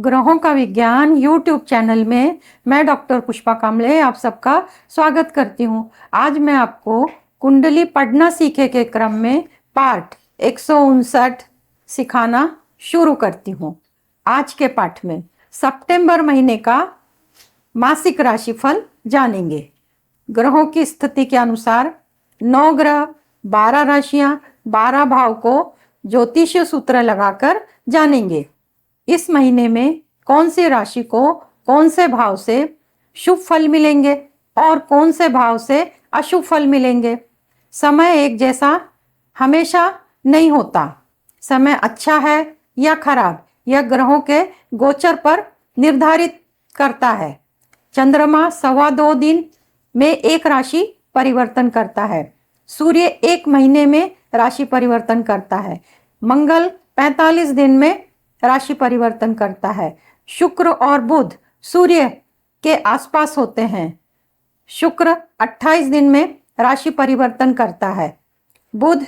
ग्रहों का विज्ञान यूट्यूब चैनल में मैं डॉक्टर पुष्पा कामले आप सबका स्वागत करती हूँ। आज मैं आपको कुंडली पढ़ना सीखे के क्रम में पाठ 159 सिखाना शुरू करती हूँ। आज के पाठ में सितंबर महीने का मासिक राशिफल जानेंगे। ग्रहों की स्थिति के अनुसार 9 ग्रह, 12 राशियां, 12 भाव को ज्योतिषीय सूत्र लगाकर जानेंगे। इस महीने में कौन सी राशि को कौन से भाव से शुभ फल मिलेंगे और कौन से भाव से अशुभ फल मिलेंगे। समय एक जैसा हमेशा नहीं होता। समय अच्छा है या खराब यह ग्रहों के गोचर पर निर्धारित करता है। चंद्रमा 2.25 दिन में एक राशि परिवर्तन करता है। सूर्य एक महीने में राशि परिवर्तन करता है। मंगल 45 दिन में राशि परिवर्तन करता है। शुक्र और बुध सूर्य के आसपास होते हैं। शुक्र 28 दिन में राशि परिवर्तन करता है। बुध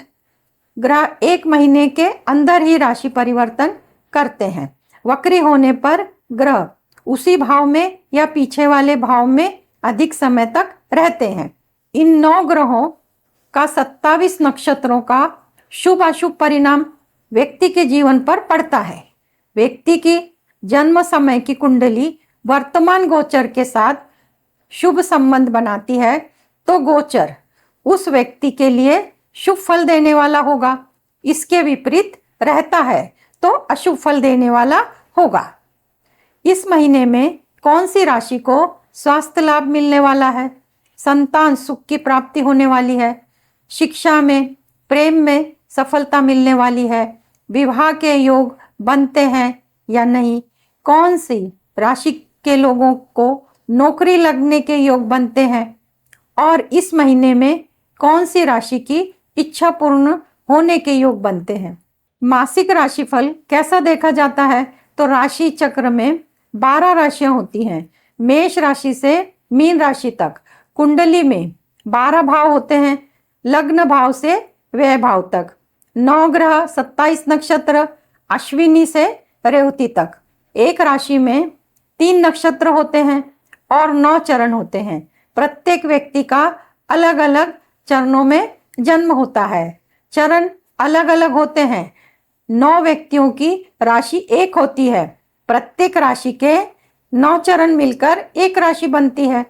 ग्रह एक महीने के अंदर ही राशि परिवर्तन करते हैं। वक्री होने पर ग्रह उसी भाव में या पीछे वाले भाव में अधिक समय तक रहते हैं। इन 9 ग्रहों का 27 नक्षत्रों का शुभ अशुभ परिणाम व्यक्ति के जीवन पर पड़ता है। व्यक्ति की जन्म समय की कुंडली वर्तमान गोचर के साथ शुभ संबंध बनाती है तो गोचर उस व्यक्ति के लिए शुभ फल देने वाला होगा। इसके विपरीत रहता है तो अशुभ फल देने वाला होगा। इस महीने में कौन सी राशि को स्वास्थ्य लाभ मिलने वाला है, संतान सुख की प्राप्ति होने वाली है, शिक्षा में प्रेम में सफलता मिलने वाली है, विवाह के योग बनते हैं या नहीं, कौन सी राशि के लोगों को नौकरी लगने के योग बनते हैं और इस महीने में कौन सी राशि की इच्छा पूर्ण होने के योग बनते हैं। मासिक राशिफल कैसा देखा जाता है तो राशि चक्र में 12 राशियां होती हैं। मेष राशि से मीन राशि तक कुंडली में 12 भाव होते हैं। लग्न भाव से व्यय भाव तक 9 ग्रह, 27 नक्षत्र अश्विनी से रेवती तक। एक राशि में 3 नक्षत्र होते हैं और 9 चरण होते हैं। प्रत्येक व्यक्ति का अलग अलग चरणों में जन्म होता है। चरण अलग अलग होते हैं। 9 व्यक्तियों की राशि एक होती है। प्रत्येक राशि के 9 चरण मिलकर एक राशि बनती है।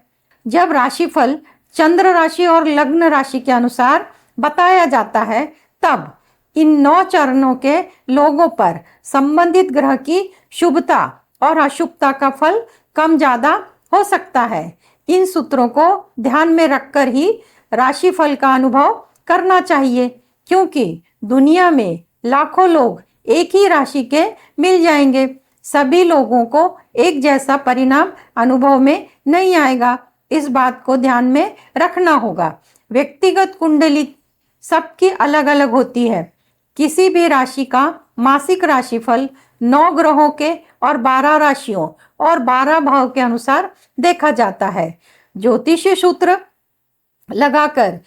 जब राशिफल चंद्र राशि और लग्न राशि के अनुसार बताया जाता है तब इन 9 चरणों के लोगों पर संबंधित ग्रह की शुभता और अशुभता का फल कम ज्यादा हो सकता है। इन सूत्रों को ध्यान में रखकर ही राशिफल का अनुभव करना चाहिए, क्योंकि दुनिया में लाखों लोग एक ही राशि के मिल जाएंगे। सभी लोगों को एक जैसा परिणाम अनुभव में नहीं आएगा। इस बात को ध्यान में रखना होगा। व्यक्तिगत कुंडली सबकी अलग अलग होती है। किसी भी राशि का मासिक राशिफल 9 ग्रहों के और 12 राशियों और 12 भाव के अनुसार देखा जाता है। ज्योतिषीय सूत्र लगाकर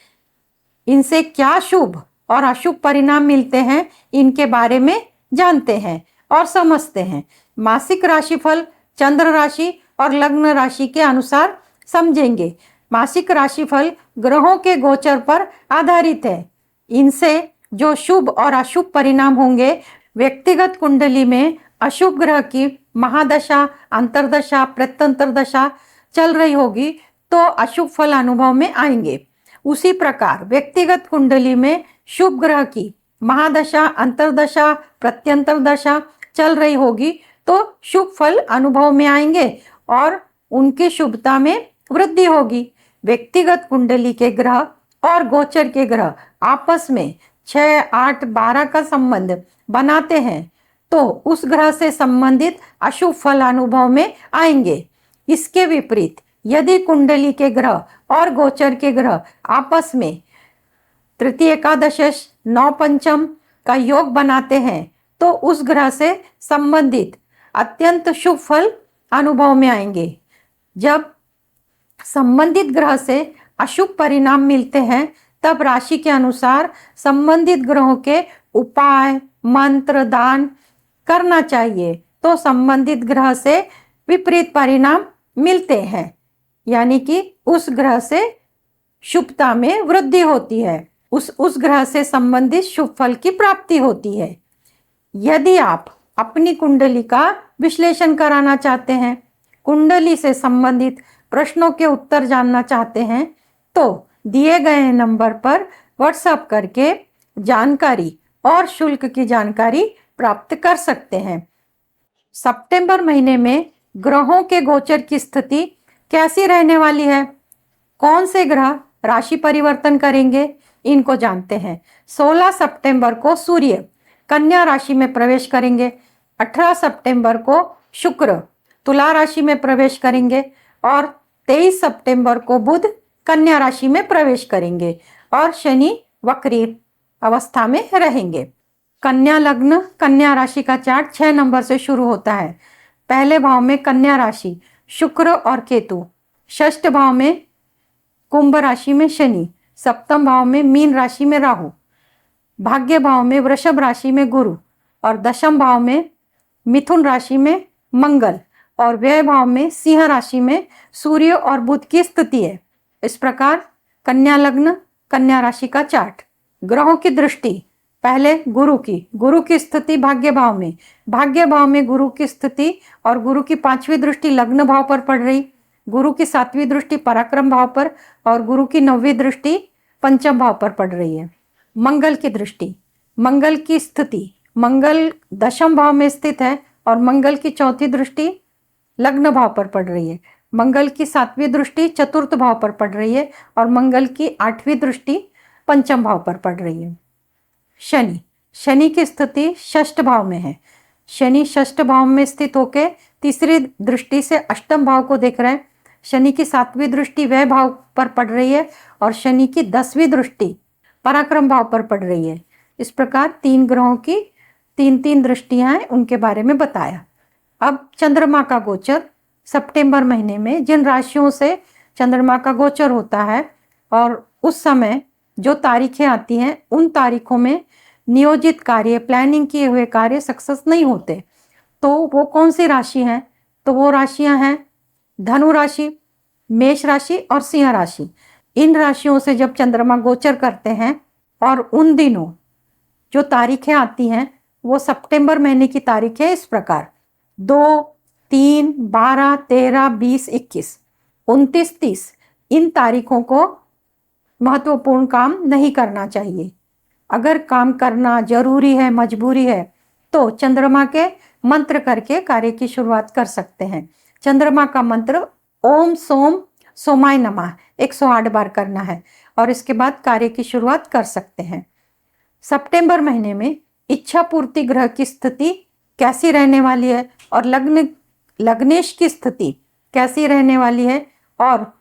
इनसे क्या शुभ और अशुभ परिणाम मिलते हैं इनके बारे में जानते हैं और समझते हैं। मासिक राशिफल चंद्र राशि और लग्न राशि के अनुसार समझेंगे। मासिक राशिफल ग्रहों के गोचर पर आधारित है। इनसे जो शुभ और अशुभ परिणाम होंगे, व्यक्तिगत कुंडली में अशुभ ग्रह की महादशा, अंतर्दशा, प्रत्यंतर दशा चल रही होगी तो अशुभ फल अनुभव में आएंगे। उसी प्रकार व्यक्तिगत कुंडली में शुभ ग्रह की महादशा, अंतर्दशा, प्रत्यंतर दशा चल रही होगी तो शुभ फल अनुभव में आएंगे और उनकी शुभता में वृद्धि होगी। व्यक्तिगत कुंडली के ग्रह और गोचर के ग्रह आपस में 6, 8, 12 का संबंध बनाते हैं तो उस ग्रह से संबंधित अशुभ फल अनुभव में आएंगे। इसके विपरीत यदि कुंडली के ग्रह और गोचर के ग्रह आपस में तृतीय एकादश 9 पंचम का योग बनाते हैं तो उस ग्रह से संबंधित अत्यंत शुभ फल अनुभव में आएंगे। जब संबंधित ग्रह से अशुभ परिणाम मिलते हैं तब राशि के अनुसार संबंधित ग्रहों के उपाय, मंत्र, दान करना चाहिए तो संबंधित ग्रह से विपरीत परिणाम मिलते हैं, यानी कि उस ग्रह से शुभता में वृद्धि होती है, उस ग्रह से संबंधित शुभ फल की प्राप्ति होती है। यदि आप अपनी कुंडली का विश्लेषण कराना चाहते हैं, कुंडली से संबंधित प्रश्नों के उत्तर जानना चाहते हैं, तो दिए गए नंबर पर व्हाट्सएप करके जानकारी और शुल्क की जानकारी प्राप्त कर सकते हैं। सितंबर महीने में ग्रहों के गोचर की स्थिति कैसी रहने वाली है, कौन से ग्रह राशि परिवर्तन करेंगे, इनको जानते हैं। 16 सितंबर को सूर्य कन्या राशि में प्रवेश करेंगे, 18 सितंबर को शुक्र तुला राशि में प्रवेश करेंगे और 23 सितंबर को बुध कन्या राशि में प्रवेश करेंगे और शनि वक्री अवस्था में रहेंगे। कन्या लग्न कन्या राशि का चार्ट 6 नंबर से शुरू होता है। पहले भाव में कन्या राशि शुक्र और केतु, षष्ठ भाव में कुंभ राशि में शनि, सप्तम भाव में मीन राशि में राहु, भाग्य भाव में वृषभ राशि में गुरु और दशम भाव में मिथुन राशि में मंगल और व्यय भाव में सिंह राशि में सूर्य और बुध की स्थिति है। इस प्रकार कन्या लग्न कन्या राशि का चार्ट। ग्रहों की दृष्टि, पहले गुरु की स्थिति भाग्य भाव में गुरु की स्थिति और गुरु की 5वीं दृष्टि लग्न भाव पर पड़ रही, गुरु की 7वीं दृष्टि पराक्रम भाव पर और गुरु की 9वीं दृष्टि पंचम भाव पर पड़ रही है। मंगल की दृष्टि, मंगल की स्थिति, मंगल दशम भाव में स्थित है और मंगल की 4थी दृष्टि लग्न भाव पर पड़ रही है। मंगल की 7वीं दृष्टि चतुर्थ भाव पर पड़ रही है और मंगल की 8वीं दृष्टि पंचम भाव पर पड़ रही है। शनि की स्थिति षष्ठ भाव में है। शनि षष्ठ भाव में स्थित होकर तीसरी दृष्टि से अष्टम भाव को देख रहे हैं। शनि की 7वीं दृष्टि व्यय भाव पर पड़ रही है और शनि की 10वीं दृष्टि पराक्रम भाव पर पड़ रही है। इस प्रकार 3 ग्रहों की 3 दृष्टियां हैं, उनके बारे में बताया। अब चंद्रमा का गोचर सितंबर महीने में जिन राशियों से चंद्रमा का गोचर होता है और उस समय जो तारीखें आती हैं, उन तारीखों में नियोजित कार्य, प्लानिंग किए हुए कार्य सक्सेस नहीं होते। तो वो कौन सी राशि हैं? तो वो राशियां हैं धनु राशि, मेष राशि और सिंह राशि। इन राशियों से जब चंद्रमा गोचर करते हैं और उन दिनों जो तारीखें आती हैं वो सितंबर महीने की तारीखें इस प्रकार 2, 3, 12, 13, 20, 21, 29, 30। इन तारीखों को महत्वपूर्ण काम नहीं करना चाहिए। अगर काम करना जरूरी है, मजबूरी है, तो चंद्रमा के मंत्र करके कार्य की शुरुआत कर सकते हैं। चंद्रमा का मंत्र ओम सोम सोमाय नमः 108 बार करना है और इसके बाद कार्य की शुरुआत कर सकते हैं। सितंबर महीने में इच्छा पूर्ति ग्रह की स्थिति कैसी रहने वाली है और लग्नेश की स्थिति कैसी रहने वाली है और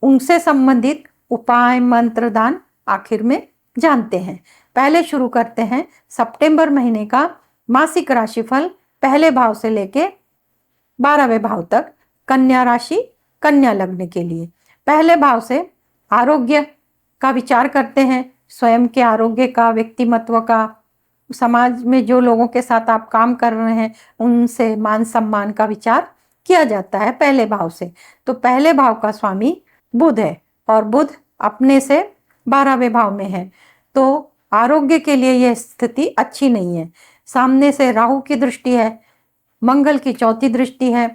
उनसे संबंधित उपाय मंत्र दान आखिर में जानते हैं। पहले शुरू करते हैं सितंबर महीने का मासिक राशिफल पहले भाव से लेके 12वें भाव तक कन्या राशि कन्या लग्न के लिए। पहले भाव से आरोग्य का विचार करते हैं, स्वयं के आरोग्य का, व्यक्तिमत्व का, समाज में जो लोगों के साथ आप काम कर रहे हैं उनसे मान सम्मान का विचार किया जाता है पहले भाव से। तो पहले भाव का स्वामी बुध है और बुध अपने से 12वें भाव में है, तो आरोग्य के लिए यह स्थिति अच्छी नहीं है। सामने से राहु की दृष्टि है, मंगल की 4थी दृष्टि है।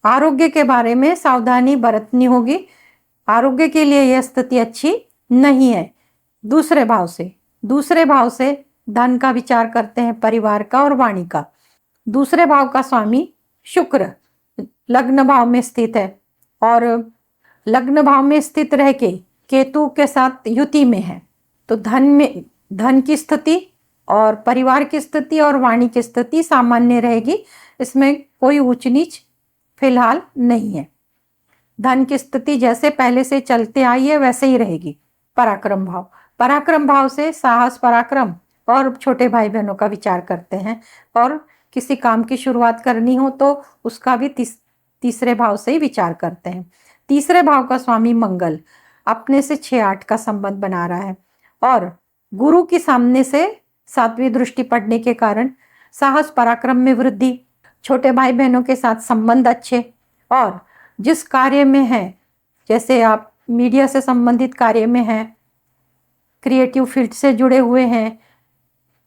आरोग्य के बारे में सावधानी बरतनी होगी। आरोग्य के लिए यह स्थिति अच्छी नहीं है। दूसरे भाव से धन का विचार करते हैं, परिवार का और वाणी का। दूसरे भाव का स्वामी शुक्र लग्न भाव में स्थित है और लग्न भाव में स्थित रह के केतु के साथ युति में है। तो धन की स्थिति और परिवार की स्थिति और वाणी की स्थिति सामान्य रहेगी, इसमें कोई ऊंच नीच फिलहाल नहीं है। धन की स्थिति जैसे पहले से चलते आई है वैसे ही रहेगी। पराक्रम भाव से साहस, पराक्रम और छोटे भाई बहनों का विचार करते हैं और किसी काम की शुरुआत करनी हो तो उसका भी तीसरे भाव से ही विचार करते हैं। तीसरे भाव का स्वामी मंगल अपने से 6-8 का संबंध बना रहा है और गुरु की सामने से 7वीं दृष्टि पड़ने के कारण साहस पराक्रम में वृद्धि, छोटे भाई बहनों के साथ संबंध अच्छे, और जिस कार्य में हैं, जैसे आप मीडिया से संबंधित कार्य में हैं, क्रिएटिव फील्ड से जुड़े हुए हैं,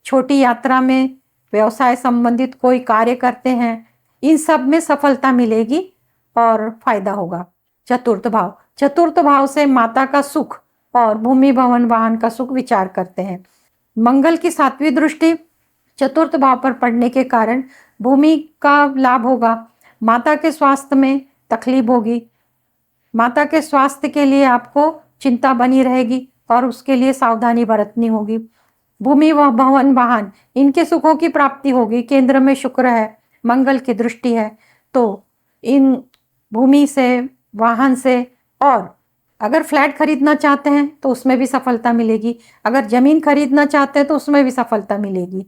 छोटी यात्रा में व्यवसाय संबंधित कोई कार्य करते हैं, इन सब में सफलता मिलेगी और फायदा होगा। चतुर्थ भाव से माता का सुख और भूमि भवन वाहन का सुख विचार करते हैं। मंगल की 7वीं दृष्टि चतुर्थ भाव पर पड़ने के कारण भूमि का लाभ होगा। माता के स्वास्थ्य में तकलीफ होगी, माता के स्वास्थ्य के लिए आपको चिंता बनी रहेगी और उसके लिए सावधानी बरतनी होगी। भूमि व भवन वाहन, इनके सुखों की प्राप्ति होगी। केंद्र में शुक्र है, मंगल की दृष्टि है, तो इन भूमि से, वाहन से, और अगर फ्लैट खरीदना चाहते हैं तो उसमें भी सफलता मिलेगी, अगर जमीन खरीदना चाहते हैं तो उसमें भी सफलता मिलेगी।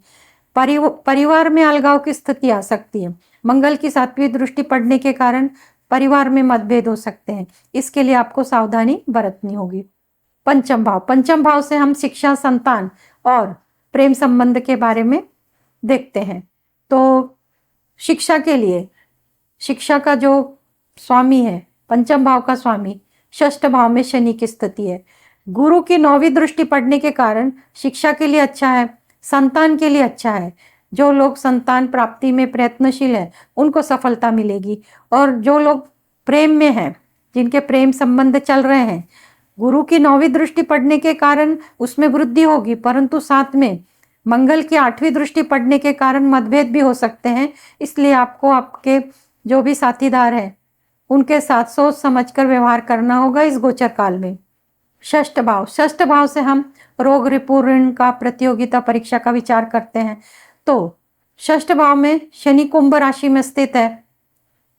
परिवार में अलगाव की स्थिति आ सकती है। मंगल की 7वीं दृष्टि पड़ने के कारण परिवार में मतभेद हो सकते हैं, इसके लिए आपको सावधानी बरतनी होगी। पंचम भाव से हम शिक्षा, संतान और प्रेम संबंध के बारे में देखते हैं। तो शिक्षा के लिए, शिक्षा का जो स्वामी है, पंचम भाव का स्वामी षष्ठ भाव में शनि की स्थिति है। गुरु की 9वीं दृष्टि पड़ने के कारण शिक्षा के लिए अच्छा है, संतान के लिए अच्छा है। जो लोग संतान प्राप्ति में प्रयत्नशील हैं उनको सफलता मिलेगी, और जो लोग प्रेम में हैं, जिनके प्रेम संबंध चल रहे हैं, गुरु की 9वीं दृष्टि पड़ने के कारण उसमें वृद्धि होगी, परंतु साथ में मंगल की 8वीं दृष्टि पड़ने के कारण मतभेद भी हो सकते हैं। इसलिए आपको आपके जो भी साथीदार हैं उनके साथ सोच समझकर व्यवहार करना होगा इस गोचर काल में। षष्ठ भाव से हम रोग, रिपु, ऋण का, प्रतियोगिता परीक्षा का विचार करते हैं। तो षष्ठ भाव में शनि कुंभ राशि में स्थित है,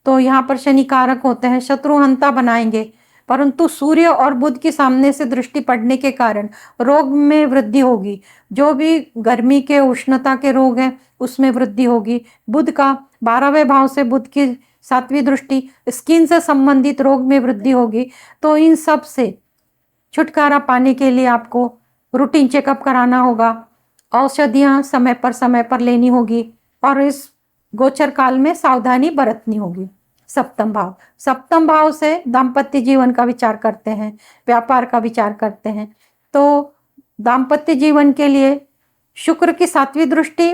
तो यहाँ पर शनि कारक होते हैं, शत्रुहंता बनाएंगे, परंतु सूर्य और बुध की सामने से दृष्टि पड़ने के कारण रोग में वृद्धि होगी। जो भी गर्मी के, उष्णता के रोग हैं उसमें वृद्धि होगी। बुध का 12वें भाव से बुध की 7वीं दृष्टि, स्किन से संबंधित रोग में वृद्धि होगी। तो इन सब से छुटकारा पाने के लिए आपको रूटीन चेकअप कराना होगा, औषधियाँ समय पर लेनी होगी, और इस गोचर काल में सावधानी बरतनी होगी। सप्तम भाव से दाम्पत्य जीवन का विचार करते हैं, व्यापार का विचार करते हैं। तो दाम्पत्य जीवन के लिए शुक्र की 7वीं दृष्टि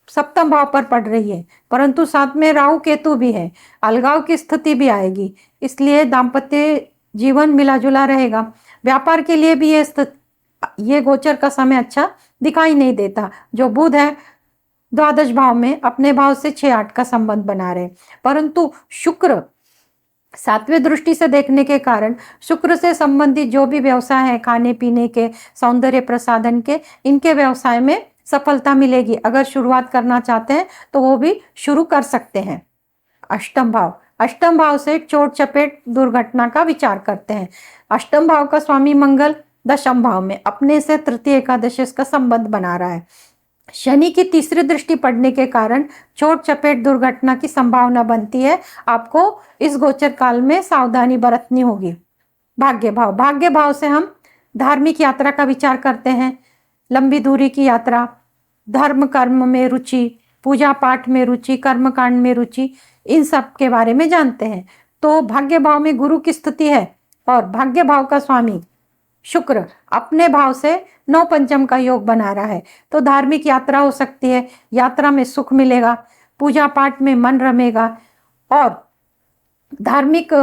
सप्तम भाव पर पड़ रही है, परंतु साथ में राहु केतु भी है, अलगाव की स्थिति भी आएगी, इसलिए दाम्पत्य जीवन मिला जुला रहेगा। व्यापार के लिए भी ये गोचर का समय अच्छा दिखाई नहीं देता। जो बुध है द्वादश भाव में अपने भाव से 6-8 का संबंध बना रहे, परंतु शुक्र 7वें दृष्टि से देखने के कारण शुक्र से संबंधित जो भी व्यवसाय है, खाने पीने के, सौंदर्य प्रसाधन के, इनके व्यवसाय में सफलता मिलेगी। अगर शुरुआत करना चाहते हैं तो वो भी शुरू कर सकते हैं। अष्टम भाव से चोट चपेट दुर्घटना का विचार करते हैं। अष्टम भाव का स्वामी मंगल दशम भाव में अपने से तृतीय एकादशी का संबंध बना रहा है। शनि की 3री दृष्टि पड़ने के कारण चोट चपेट दुर्घटना की संभावना बनती है। आपको इस गोचर काल में सावधानी बरतनी होगी। भाग्य भाव से हम धार्मिक यात्रा का विचार करते हैं, लंबी दूरी की यात्रा, धर्म कर्म में रुचि, पूजा पाठ में रुचि, कर्म कांड में रुचि, इन सब के बारे में जानते हैं। तो भाग्य भाव में गुरु की स्थिति है और भाग्य भाव का स्वामी शुक्र अपने भाव से 9 पंचम का योग बना रहा है। तो धार्मिक यात्रा हो सकती है, यात्रा में सुख मिलेगा, पूजा पाठ में मन रमेगा, और धार्मिक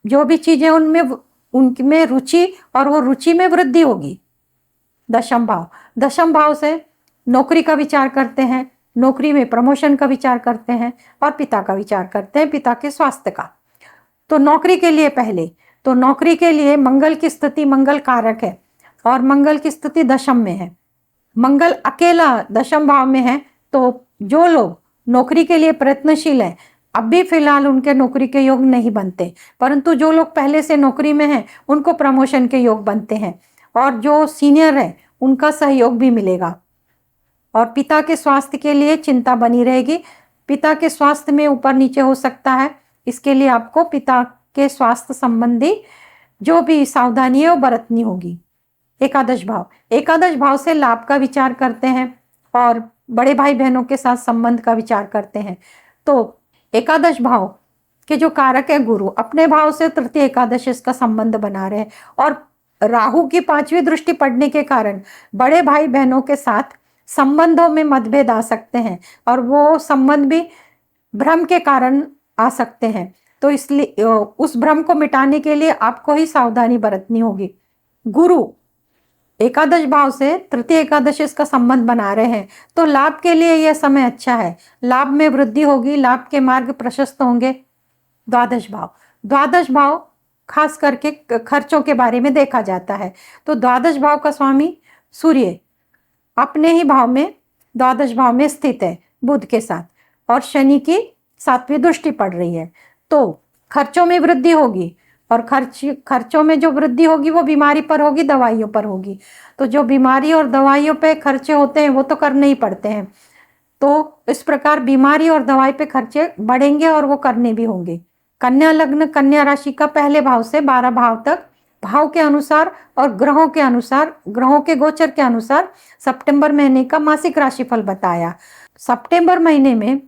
जो भी चीजें उनमें रुचि, और वो रुचि में वृद्धि होगी। दशम भाव से नौकरी का विचार करते हैं, नौकरी में प्रमोशन का विचार करते हैं, और पिता का विचार करते हैं, पिता के स्वास्थ्य का। तो नौकरी के लिए मंगल की स्थिति, मंगल कारक है, और मंगल की स्थिति दशम में है। मंगल अकेला दशम भाव में है, तो जो लोग नौकरी के लिए प्रयत्नशील हैं, अभी फिलहाल उनके नौकरी के योग नहीं बनते, परंतु जो लोग पहले से नौकरी में हैं उनको प्रमोशन के योग बनते हैं, और जो सीनियर है उनका सहयोग भी मिलेगा। और पिता के स्वास्थ्य के लिए चिंता बनी रहेगी, पिता के स्वास्थ्य में ऊपर नीचे हो सकता है, इसके लिए आपको पिता के स्वास्थ्य संबंधी जो भी सावधानी है वो बरतनी होगी। एकादश भाव से लाभ का विचार करते हैं और बड़े भाई बहनों के साथ संबंध का विचार करते हैं। तो एकादश भाव के जो कारक है गुरु, अपने भाव से तृतीय एकादश इसका संबंध बना रहे हैं, और राहु की 5वीं दृष्टि पड़ने के कारण बड़े भाई बहनों के साथ संबंधों में मतभेद आ सकते हैं, और वो संबंध भी भ्रम के कारण आ सकते हैं। तो इसलिए उस भ्रम को मिटाने के लिए आपको ही सावधानी बरतनी होगी। गुरु एकादश भाव से तृतीय एकादश इसका संबंध बना रहे हैं, तो लाभ के लिए यह समय अच्छा है, लाभ में वृद्धि होगी, लाभ के मार्ग प्रशस्त होंगे। द्वादश भाव खास करके खर्चों के बारे में देखा जाता है। तो द्वादश भाव का स्वामी सूर्य अपने ही भाव में द्वादश भाव में स्थित है बुध के साथ, और शनि की 7वीं दृष्टि पड़ रही है, तो खर्चों में वृद्धि होगी, और खर्चों में जो वृद्धि होगी वो बीमारी पर होगी, दवाइयों पर होगी। तो जो बीमारी और दवाइयों पे खर्चे होते हैं वो तो करने ही पड़ते हैं, तो इस प्रकार बीमारी और दवाई पे खर्चे बढ़ेंगे और वो करने भी होंगे। कन्या लग्न कन्या राशि का पहले भाव से 12 भाव तक भाव के अनुसार और ग्रहों के अनुसार, ग्रहों के गोचर के अनुसार सितंबर महीने का मासिक राशिफल बताया। सितंबर महीने में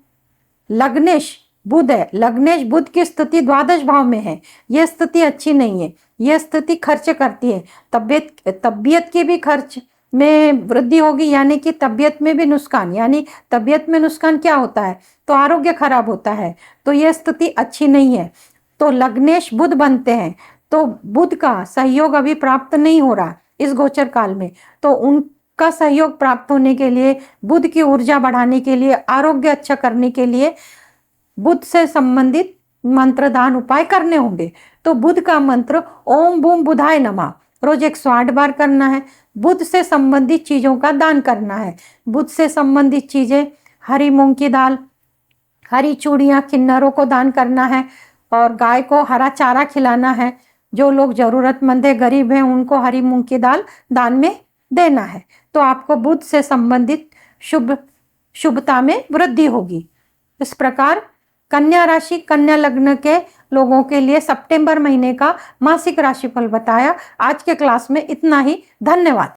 लग्नेश बुध है, लग्नेश बुध की स्थिति द्वादश भाव में है। यह स्थिति अच्छी नहीं है, यह स्थिति खर्च करती है, तबियत की भी खर्च में वृद्धि होगी, यानी कि तबियत में भी नुकसान। यानी तबियत में नुकसान क्या होता है, तो आरोग्य खराब होता है, तो यह स्थिति अच्छी नहीं है। तो लग्नेश बुध बनते हैं, तो बुध का सहयोग अभी प्राप्त नहीं हो रहा इस गोचर काल में, तो उनका सहयोग प्राप्त होने के लिए, बुध की ऊर्जा बढ़ाने के लिए, आरोग्य अच्छा करने के लिए बुध से संबंधित मंत्र दान उपाय करने होंगे। तो बुध का मंत्र ओम बूम बुधाय नमः रोज 108 बार करना है। बुध से संबंधित चीजों का दान करना है। बुध से संबंधित चीजें हरी मूंग की दाल, हरी चूड़ियां किन्नरों को दान करना है, और गाय को हरा चारा खिलाना है। जो लोग जरूरतमंद है, गरीब हैं, उनको हरी मूंग की दाल दान में देना है। तो आपको बुध से संबंधित शुभता में वृद्धि होगी। इस प्रकार कन्या राशि कन्या लग्न के लोगों के लिए सितंबर महीने का मासिक राशिफल बताया। आज के क्लास में इतना ही। धन्यवाद।